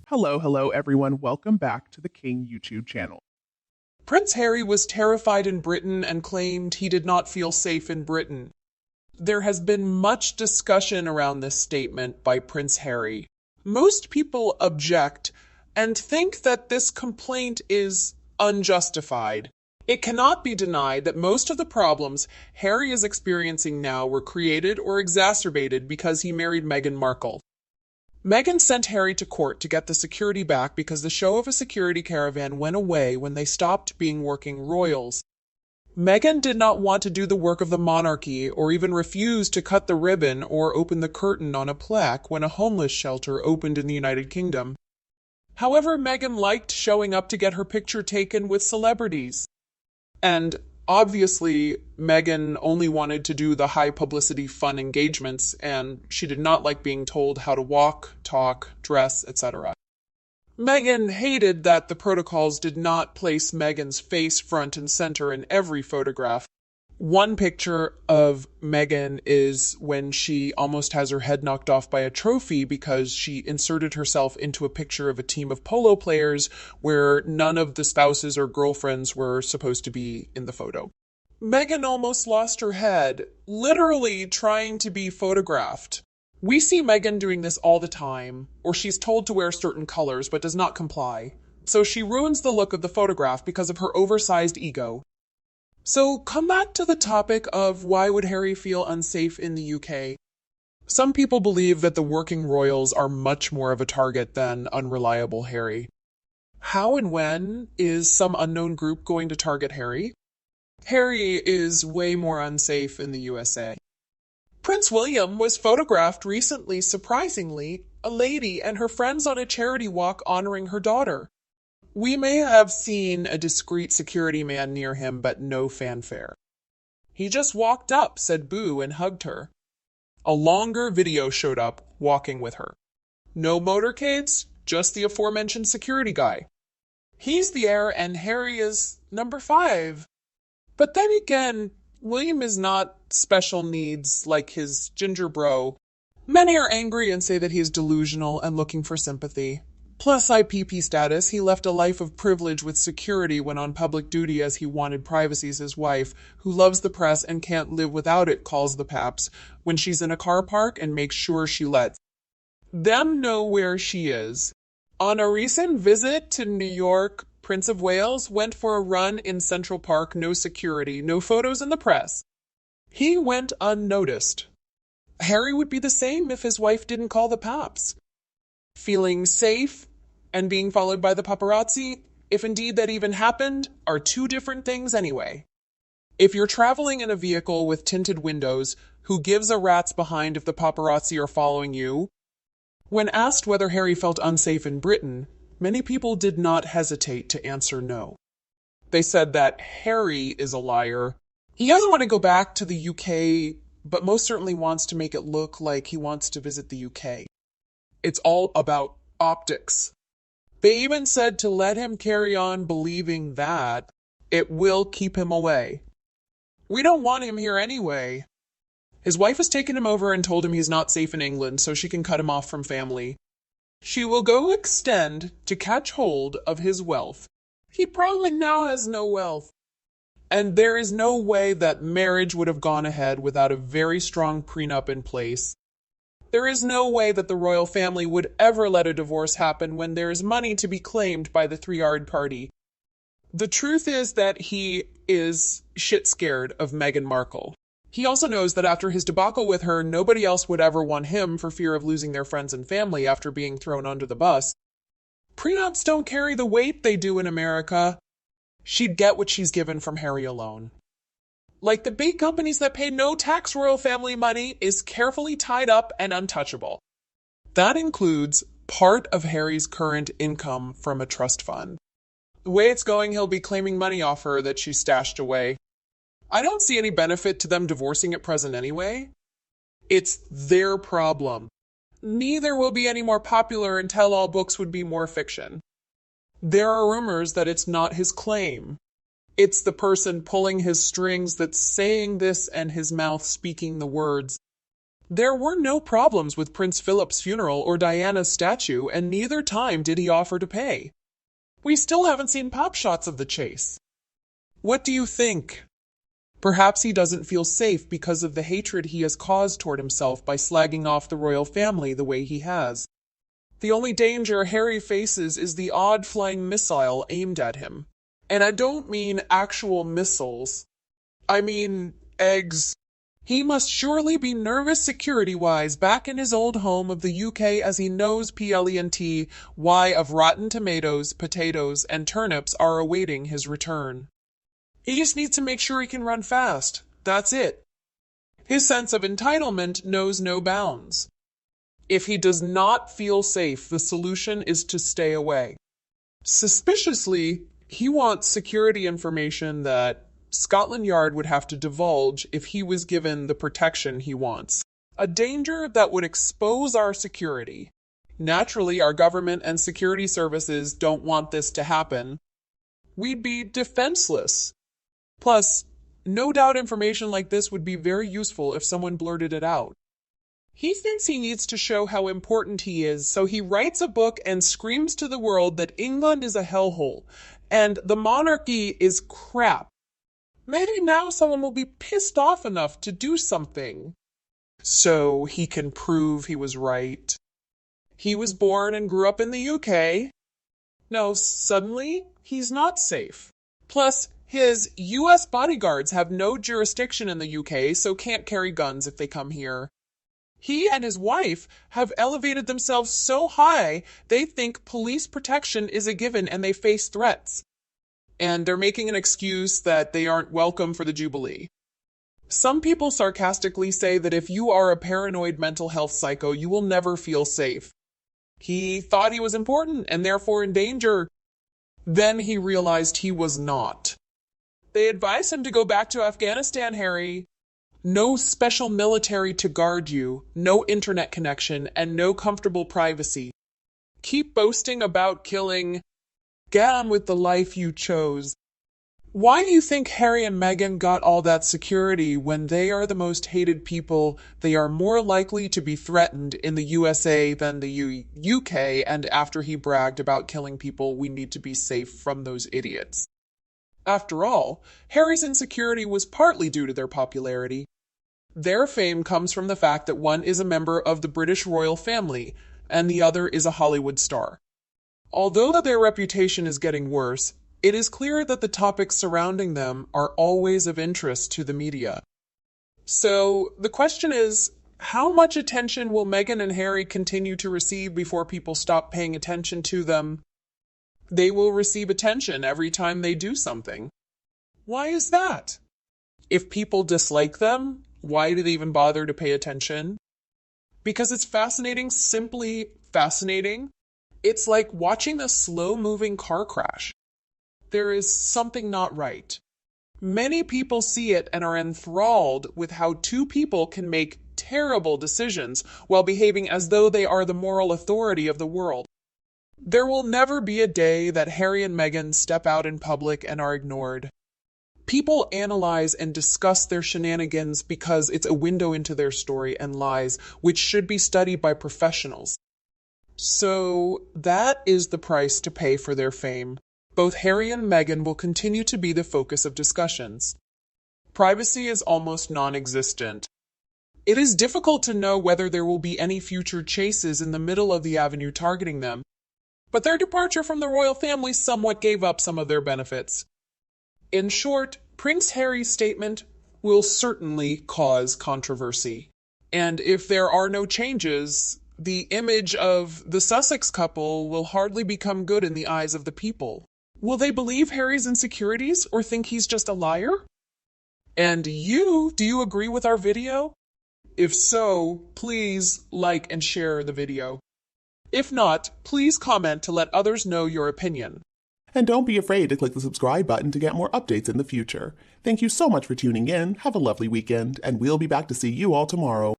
Hello everyone. Welcome back to the King YouTube channel. Prince Harry was terrified in Britain and claimed he did not feel safe in Britain. There has been much discussion around this statement by Prince Harry. Most people object and think that this complaint is unjustified. It cannot be denied that most of the problems Harry is experiencing now were created or exacerbated because he married Meghan Markle. Meghan sent Harry to court to get the security back because the show of a security caravan went away when they stopped being working royals. Meghan did not want to do the work of the monarchy or even refused to cut the ribbon or open the curtain on a plaque when a homeless shelter opened in the United Kingdom. However, Meghan liked showing up to get her picture taken with celebrities. And obviously, Meghan only wanted to do the high publicity fun engagements, and she did not like being told how to walk, talk, dress, etc. Meghan hated that the protocols did not place Meghan's face front and center in every photograph. One picture of Meghan is when she almost has her head knocked off by a trophy because she inserted herself into a picture of a team of polo players where none of the spouses or girlfriends were supposed to be in the photo. Meghan almost lost her head, literally trying to be photographed. We see Meghan doing this all the time, or she's told to wear certain colors but does not comply. So she ruins the look of the photograph because of her oversized ego. So come back to the topic of why would Harry feel unsafe in the UK? Some people believe that the working royals are much more of a target than unreliable Harry. How and when is some unknown group going to target Harry? Harry is way more unsafe in the USA. Prince William was photographed recently, surprisingly, a lady and her friends on a charity walk honoring her daughter. We may have seen a discreet security man near him, but no fanfare. He just walked up, said boo, and hugged her. A longer video showed up, walking with her. No motorcades, just the aforementioned security guy. He's the heir and Harry is number 5. But then again, William is not special needs like his ginger bro. Many are angry and say that he is delusional and looking for sympathy. Plus IPP status, he left a life of privilege with security when on public duty as he wanted privacy as his wife, who loves the press and can't live without it, calls the paps when she's in a car park and makes sure she lets them know where she is. On a recent visit to New York, Prince of Wales went for a run in Central Park, no security, no photos in the press. He went unnoticed. Harry would be the same if his wife didn't call the paps. Feeling safe and being followed by the paparazzi, if indeed that even happened, are two different things anyway. If you're traveling in a vehicle with tinted windows, who gives a rat's behind if the paparazzi are following you? When asked whether Harry felt unsafe in Britain, many people did not hesitate to answer no. They said that Harry is a liar. He doesn't want to go back to the UK, but most certainly wants to make it look like he wants to visit the UK. It's all about optics. They even said to let him carry on believing that it will keep him away. We don't want him here anyway. His wife has taken him over and told him he's not safe in England so she can cut him off from family. She will go extend to catch hold of his wealth. He probably now has no wealth. And there is no way that marriage would have gone ahead without a very strong prenup in place. There is no way that the royal family would ever let a divorce happen when there is money to be claimed by the three-yard party. The truth is that he is shit scared of Meghan Markle. He also knows that after his debacle with her, nobody else would ever want him for fear of losing their friends and family after being thrown under the bus. Prenups don't carry the weight they do in America. She'd get what she's given from Harry alone. Like the big companies that pay no tax, royal family money is carefully tied up and untouchable. That includes part of Harry's current income from a trust fund. The way it's going, he'll be claiming money off her that she stashed away. I don't see any benefit to them divorcing at present anyway. It's their problem. Neither will be any more popular and tell-all books would be more fiction. There are rumors that it's not his claim. It's the person pulling his strings that's saying this and his mouth speaking the words. There were no problems with Prince Philip's funeral or Diana's statue, and neither time did he offer to pay. We still haven't seen pop shots of the chase. What do you think? Perhaps he doesn't feel safe because of the hatred he has caused toward himself by slagging off the royal family the way he has. The only danger Harry faces is the odd flying missile aimed at him. And I don't mean actual missiles. I mean eggs. He must surely be nervous security-wise back in his old home of the UK as he knows plenty of rotten tomatoes, potatoes, and turnips are awaiting his return. He just needs to make sure he can run fast. That's it. His sense of entitlement knows no bounds. If he does not feel safe, the solution is to stay away. Suspiciously, he wants security information that Scotland Yard would have to divulge if he was given the protection he wants. A danger that would expose our security. Naturally, our government and security services don't want this to happen. We'd be defenseless. Plus, no doubt information like this would be very useful if someone blurted it out. He thinks he needs to show how important he is, so he writes a book and screams to the world that England is a hellhole, and the monarchy is crap. Maybe now someone will be pissed off enough to do something. So he can prove he was right. He was born and grew up in the UK. No, suddenly he's not safe. Plus, his US bodyguards have no jurisdiction in the UK, so can't carry guns if they come here. He and his wife have elevated themselves so high they think police protection is a given and they face threats. And they're making an excuse that they aren't welcome for the Jubilee. Some people sarcastically say that if you are a paranoid mental health psycho, you will never feel safe. He thought he was important and therefore in danger. Then he realized he was not. They advise him to go back to Afghanistan, Harry. No special military to guard you, no internet connection, and no comfortable privacy. Keep boasting about killing. Get on with the life you chose. Why do you think Harry and Meghan got all that security when they are the most hated people? They are more likely to be threatened in the USA than the UK, and after he bragged about killing people, we need to be safe from those idiots. After all, Harry's insecurity was partly due to their popularity. Their fame comes from the fact that one is a member of the British royal family, and the other is a Hollywood star. Although their reputation is getting worse, it is clear that the topics surrounding them are always of interest to the media. So, the question is, how much attention will Meghan and Harry continue to receive before people stop paying attention to them? They will receive attention every time they do something. Why is that? If people dislike them, why do they even bother to pay attention? Because it's fascinating, simply fascinating. It's like watching a slow-moving car crash. There is something not right. Many people see it and are enthralled with how two people can make terrible decisions while behaving as though they are the moral authority of the world. There will never be a day that Harry and Meghan step out in public and are ignored. People analyze and discuss their shenanigans because it's a window into their story and lies, which should be studied by professionals. So that is the price to pay for their fame. Both Harry and Meghan will continue to be the focus of discussions. Privacy is almost non-existent. It is difficult to know whether there will be any future chases in the middle of the avenue targeting them, but their departure from the royal family somewhat gave up some of their benefits. In short, Prince Harry's statement will certainly cause controversy. And if there are no changes, the image of the Sussex couple will hardly become good in the eyes of the people. Will they believe Harry's insecurities or think he's just a liar? And do you agree with our video? If so, please like and share the video. If not, please comment to let others know your opinion. And don't be afraid to click the subscribe button to get more updates in the future. Thank you so much for tuning in, have a lovely weekend, and we'll be back to see you all tomorrow.